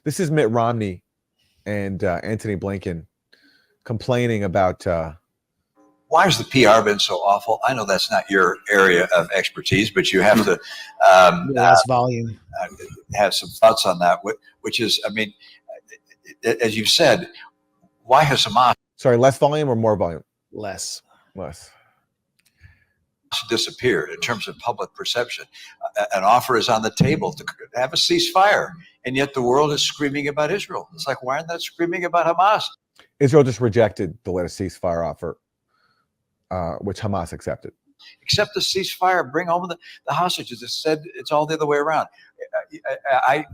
This is Mitt Romney and Antony Blinken complaining about. Why has the PR been so awful? I know that's not your area of expertise, but you have to less volume. Have some thoughts on that, which is, I mean, as you've said, why has Hamas... Sorry, less volume or more volume? Less. Disappeared in terms of public perception. An offer is on the table to have a ceasefire, and yet the world is screaming about Israel. It's like, why aren't they screaming about Hamas? Israel just rejected the latest ceasefire offer, which Hamas accepted. Accept the ceasefire, bring home the hostages. It said it's all the other way around. I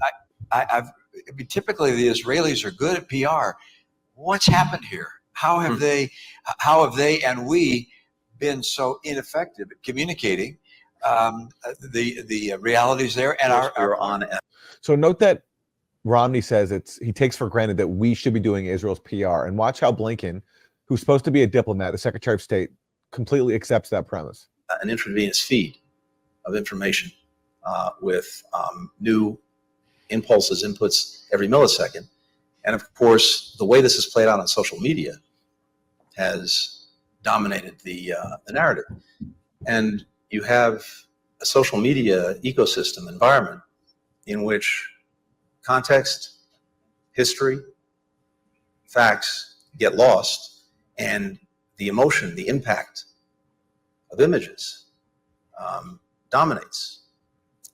mean, typically the Israelis are good at PR. What's happened here? How have they and we been so ineffective at communicating the realities there and our on? So note that Romney says he takes for granted that we should be doing Israel's PR, and watch how Blinken, who's supposed to be a diplomat, the Secretary of State, completely accepts that premise. An intravenous feed of information with new impulses, inputs every millisecond. And of course, the way this is played out on social media has dominated the narrative. And you have a social media ecosystem environment in which context, history, facts get lost, and the emotion, the impact of images dominates,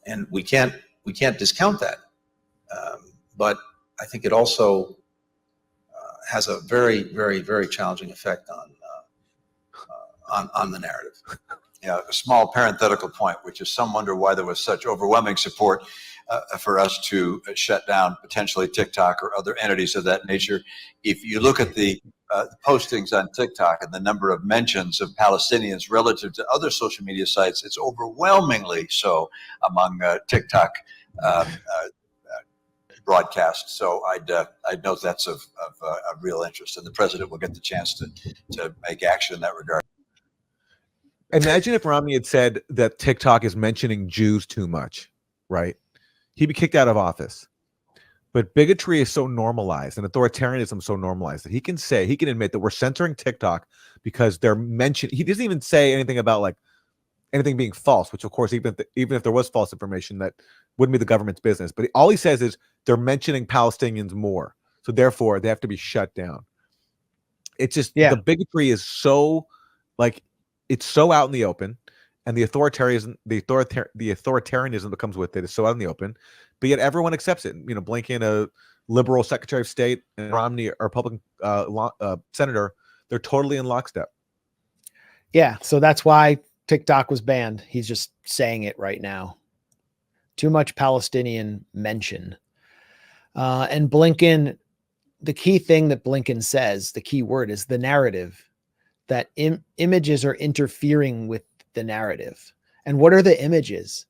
and we can't discount that. But I think it also has a very, very, very challenging effect on the narrative. Yeah, a small parenthetical point, which is some wonder why there was such overwhelming support for us to shut down potentially TikTok or other entities of that nature. If you look at the postings on TikTok and the number of mentions of Palestinians relative to other social media sites, it's overwhelmingly so among TikTok broadcasts. So I'd note that's of real interest, and the president will get the chance to make action in that regard. Imagine if Romney had said that TikTok is mentioning Jews too much, right? He'd be kicked out of office. But bigotry is so normalized and authoritarianism so normalized that he can admit that we're censoring TikTok because they're mentioned. He doesn't even say anything about like anything being false, which of course, even if there was false information, that wouldn't be the government's business. But all he says is they're mentioning Palestinians more. So therefore they have to be shut down. It's just, the bigotry is so like, it's so out in the open, and the authoritarianism that comes with it is so out in the open, but yet everyone accepts it. You know, Blinken, a liberal Secretary of State, and Romney, a Republican senator, they're totally in lockstep. Yeah, so that's why TikTok was banned. He's just saying it right now. Too much Palestinian mention. And Blinken, the key thing that Blinken says, the key word is the narrative, that images are interfering with the narrative. And what are the images?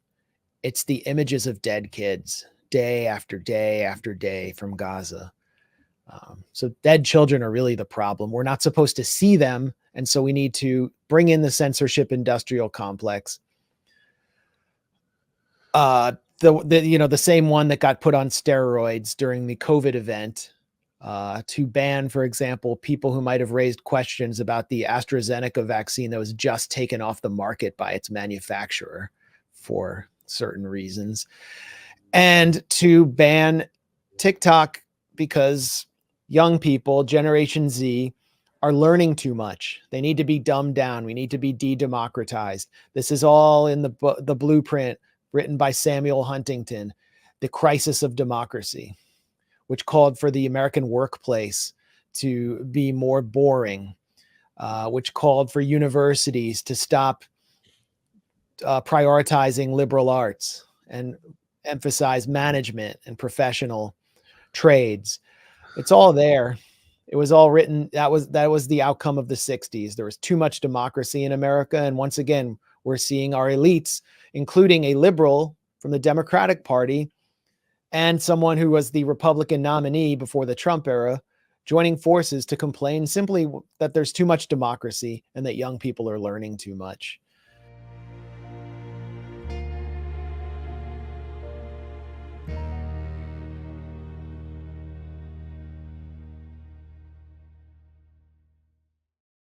It's the images of dead kids day after day after day from Gaza. So dead children are really the problem. We're not supposed to see them. And so we need to bring in the censorship industrial complex. The same one that got put on steroids during the COVID event, to ban, for example, people who might have raised questions about the AstraZeneca vaccine that was just taken off the market by its manufacturer for certain reasons, and to ban TikTok because young people, Generation Z, are learning too much. They need to be dumbed down. We need to be de-democratized. This is all in the blueprint written by Samuel Huntington, The Crisis of Democracy, which called for the American workplace to be more boring, which called for universities to stop prioritizing liberal arts and emphasize management and professional trades. It's all there. It was all written. That was the outcome of the 60s. There was too much democracy in America. And once again, we're seeing our elites, including a liberal from the Democratic Party, and someone who was the Republican nominee before the Trump era, joining forces to complain simply that there's too much democracy and that young people are learning too much.